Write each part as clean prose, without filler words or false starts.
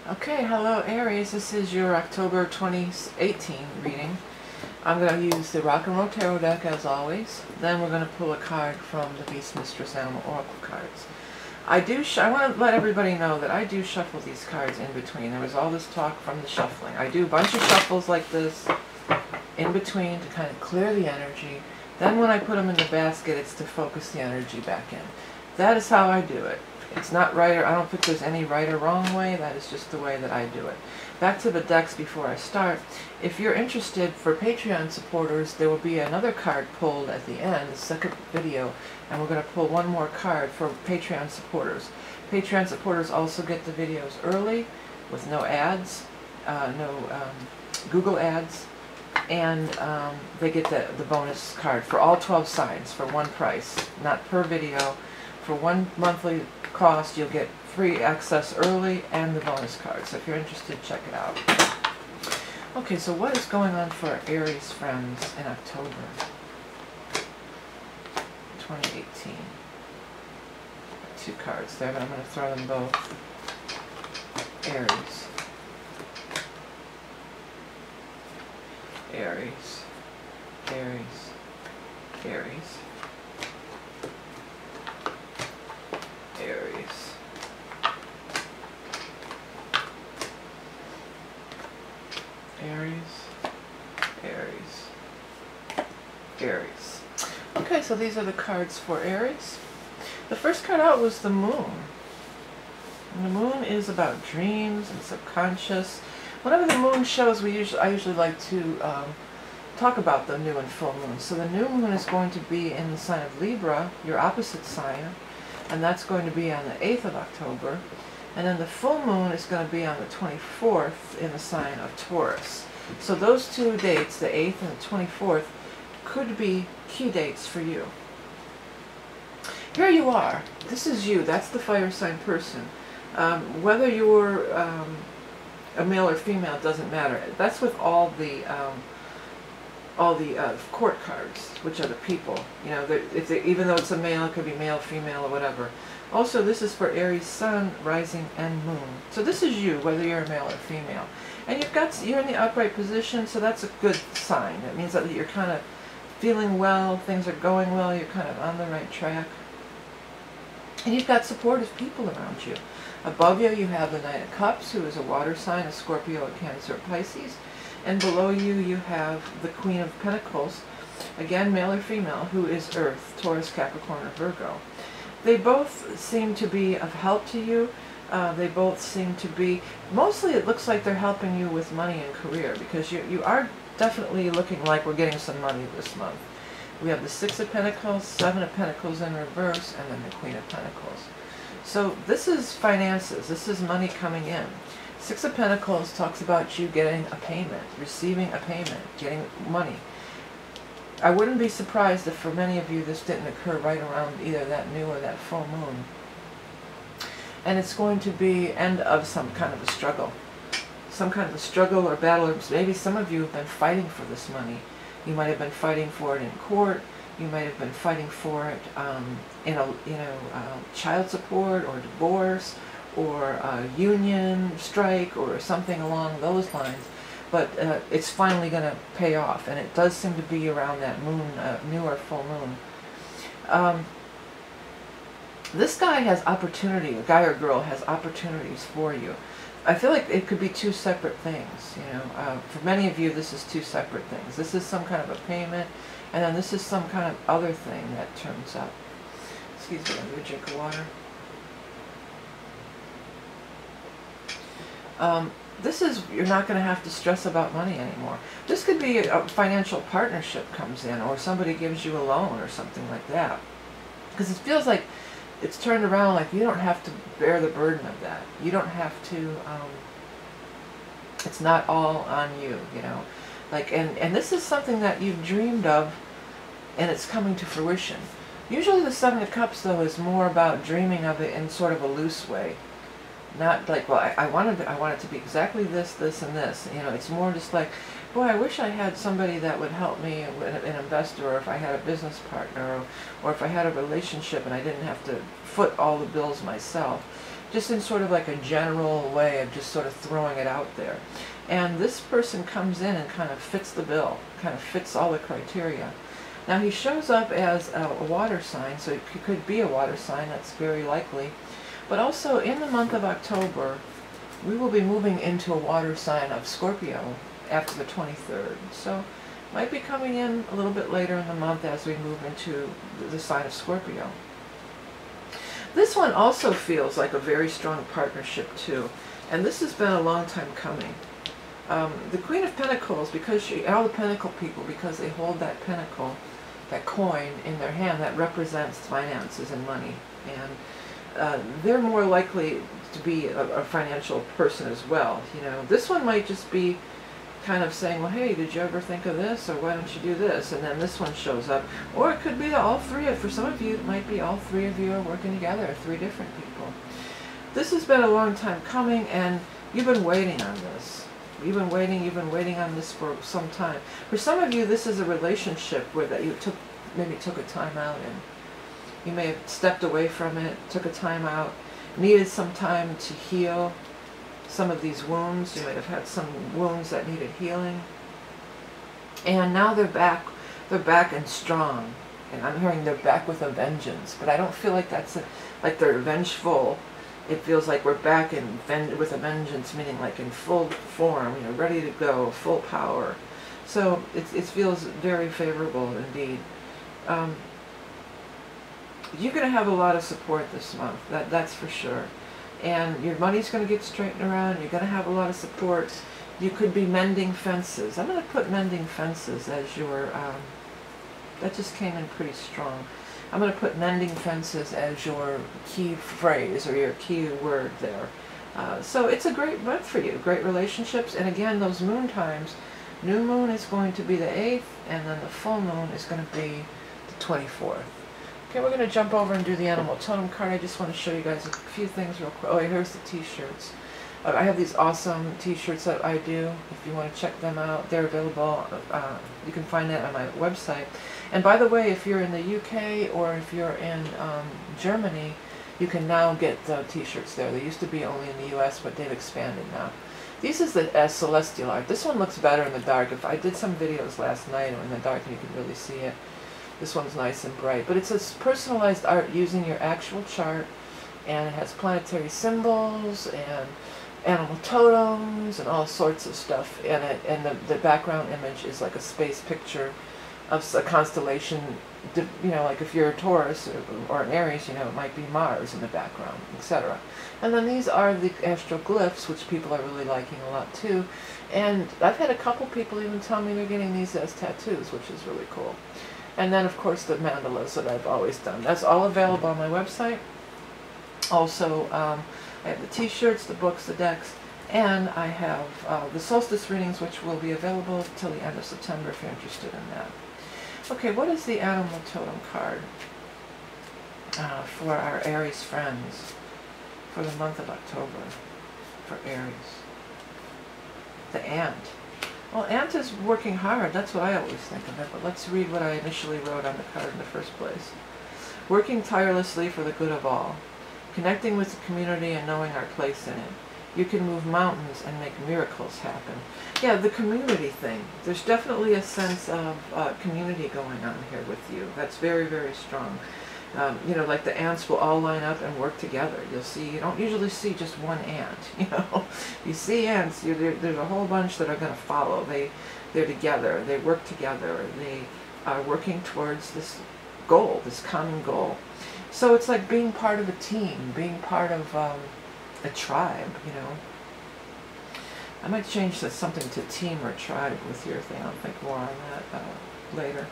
Okay, hello Aries, this is your October 2018 reading. I'm going to use the Rock and Roll Tarot deck as always. Then we're going to pull a card from the Beast Mistress Animal Oracle cards. I want to let everybody know that I do shuffle these cards in between. There was all this talk from the shuffling. I do a bunch of shuffles like this in between to kind of clear the energy. Then when I put them in the basket, it's to focus the energy back in. That is how I do it. It's not right, or I don't think there's any right or wrong way. That is just the way that I do it. Back to the decks before I start. If you're interested, for Patreon supporters, there will be another card pulled at the end, the second video, and we're going to pull one more card for Patreon supporters. Patreon supporters also get the videos early with no ads, no Google ads, and they get the bonus card for all 12 signs for one price, not per video. For one monthly cost, you'll get free access early and the bonus card. So if you're interested, check it out. Okay, so what is going on for Aries friends in October 2018? Two cards there, but I'm going to throw them both. Aries. Aries. Aries. Aries. Aries. Aries. Aries. Aries. Okay, so these are the cards for Aries. The first card out was the Moon. And the Moon is about dreams and subconscious. Whenever the Moon shows, I usually like to talk about the new and full moon. So the new moon is going to be in the sign of Libra, your opposite sign, and that's going to be on the 8th of October. And then the full moon is going to be on the 24th in the sign of Taurus. So those two dates, the 8th and the 24th, could be key dates for you. Here you are. This is you. That's the fire sign person. Whether you're a male or female doesn't matter. That's with all the court cards, which are the people. You know, even though it's a male, it could be male, female, or whatever. Also, this is for Aries Sun, Rising, and Moon. So this is you, whether you're a male or female. And you're in the upright position, so that's a good sign. It means that you're kind of feeling well, things are going well, you're kind of on the right track. And you've got supportive people around you. Above you, you have the Knight of Cups, who is a water sign, a Scorpio, a Cancer, a Pisces. And below you, you have the Queen of Pentacles, again, male or female, who is Earth, Taurus, Capricorn, or Virgo. They both seem to be of help to you. They both seem to be, mostly it looks like they're helping you with money and career, because you are definitely looking like we're getting some money this month. We have the Six of Pentacles, Seven of Pentacles in reverse, and then the Queen of Pentacles. So this is finances. This is money coming in. Six of Pentacles talks about you getting a payment, receiving a payment, getting money. I wouldn't be surprised if for many of you this didn't occur right around either that new or that full moon. And it's going to be end of some kind of a struggle. Some kind of a struggle or battle, or maybe some of you have been fighting for this money. You might have been fighting for it in court. You might have been fighting for it in child support or divorce, or a union strike, or something along those lines. But it's finally going to pay off, and it does seem to be around that moon, new or full moon. This guy has opportunity, a guy or girl has opportunities for you. I feel like it could be two separate things, you know. For many of you, this is two separate things. This is some kind of a payment, and then this is some kind of other thing that turns up. Excuse me, I'm going to drink of water. This is, you're not going to have to stress about money anymore. This could be a financial partnership comes in, or somebody gives you a loan or something like that. Because it feels like it's turned around, like you don't have to bear the burden of that. You don't have to, it's not all on you, you know. Like, and this is something that you've dreamed of, and it's coming to fruition. Usually the Seven of Cups, though, is more about dreaming of it in sort of a loose way. Not like, well, I want it to be exactly this, this, and this. You know, it's more just like, boy, I wish I had somebody that would help me, an investor, or if I had a business partner, or if I had a relationship and I didn't have to foot all the bills myself. just in sort of like a general way of just sort of throwing it out there. And this person comes in and kind of fits the bill, kind of fits all the criteria. Now he shows up as a water sign, so he could be a water sign, that's very likely. But also in the month of October, we will be moving into a water sign of Scorpio after the 23rd. So might be coming in a little bit later in the month as we move into the sign of Scorpio. This one also feels like a very strong partnership too. And this has been a long time coming. The Queen of Pentacles, because all the Pentacle people, because they hold that pentacle, that coin in their hand, that represents finances and money. And they're more likely to be a financial person as well. You know, this one might just be kind of saying, well, hey, did you ever think of this, or why don't you do this? And then this one shows up. Or it could be all three. For some of you, it might be all three of you are working together, three different people. This has been a long time coming, and you've been waiting on this. You've been waiting on this for some time. For some of you, this is a relationship where that you maybe took a time out in. You may have stepped away from it, took a time out, needed some time to heal some of these wounds. You might have had some wounds that needed healing. And now they're back and strong. And I'm hearing they're back with a vengeance. But I don't feel like that's like they're vengeful. It feels like we're back with a vengeance, meaning like in full form, you know, ready to go, full power. So it feels very favorable indeed. You're going to have a lot of support this month, that's for sure. And your money's going to get straightened around. You're going to have a lot of support. You could be mending fences. I'm going to put mending fences as your, that just came in pretty strong. I'm going to put mending fences as your key phrase or your key word there. So it's a great month for you, great relationships. And again, those moon times, new moon is going to be the 8th, and then the full moon is going to be the 24th. Okay, we're going to jump over and do the animal totem card. I just want to show you guys a few things real quick. Oh, here's the t-shirts. I have these awesome t-shirts that I do. If you want to check them out, they're available. You can find that on my website. And by the way, if you're in the UK or if you're in Germany, you can now get the t-shirts there. They used to be only in the US, but they've expanded now. This is the celestial art. This one looks better in the dark. If I did some videos last night in the dark, and you can really see it. This one's nice and bright, but it's a personalized art using your actual chart, and it has planetary symbols and animal totems and all sorts of stuff in it, and the background image is like a space picture of a constellation. You know, like if you're a Taurus or an Aries, you know, it might be Mars in the background, etc. And then these are the astroglyphs, which people are really liking a lot too. And I've had a couple people even tell me they're getting these as tattoos, which is really cool. And then, of course, the mandalas that I've always done. That's all available on my website. Also, I have the t-shirts, the books, the decks, and I have the solstice readings, which will be available till the end of September if you're interested in that. Okay, what is the animal totem card for our Aries friends for the month of October for Aries? The ant. Well, ant is working hard. That's what I always think of it. But let's read what I initially wrote on the card in the first place. Working tirelessly for the good of all. Connecting with the community and knowing our place in it. You can move mountains and make miracles happen. Yeah, the community thing. There's definitely a sense of community going on here with you. That's very, very strong. You know, like the ants will all line up and work together. You'll see, you don't usually see just one ant, you know. You see ants, there's a whole bunch that are going to follow. They're together, they work together, they are working towards this goal, this common goal. So it's like being part of a team, being part of a tribe, you know. I might change something to team or tribe with your thing. I'll think more on that later.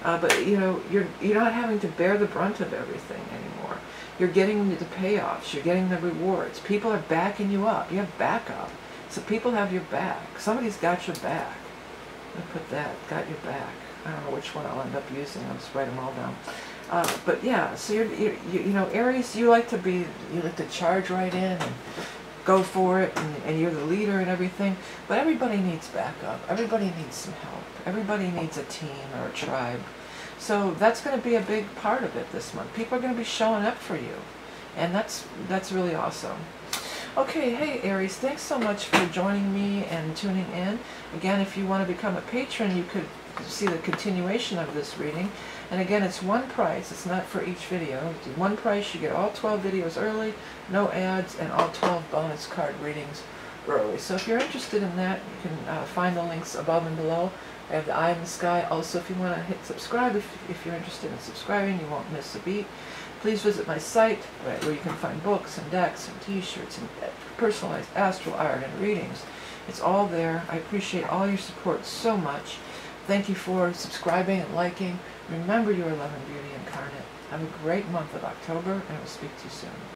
But you know, you're not having to bear the brunt of everything anymore. You're getting the payoffs. You're getting the rewards. People are backing you up. You have backup. So people have your back. Somebody's got your back. Let me put that. Got your back. I don't know which one I'll end up using. I'll just write them all down. But yeah. So you know, Aries, you like to charge right in and go for it, and you're the leader and everything. But everybody needs backup. Everybody needs some help. Everybody needs a team or a tribe. So that's going to be a big part of it this month. People are going to be showing up for you, and that's really awesome. Okay, hey Aries, thanks so much for joining me and tuning in. Again, if you want to become a patron, you could see the continuation of this reading. And again, it's one price. It's not for each video. It's one price. You get all 12 videos early, no ads, and all 12 bonus card readings early. So if you're interested in that, you can find the links above and below. I have the eye in the sky. Also, if you want to hit subscribe, if you're interested in subscribing, you won't miss a beat. Please visit my site where you can find books and decks and t-shirts and personalized astral art and readings. It's all there. I appreciate all your support so much. Thank you for subscribing and liking. Remember, you are love and beauty incarnate. Have a great month of October, and I will speak to you soon.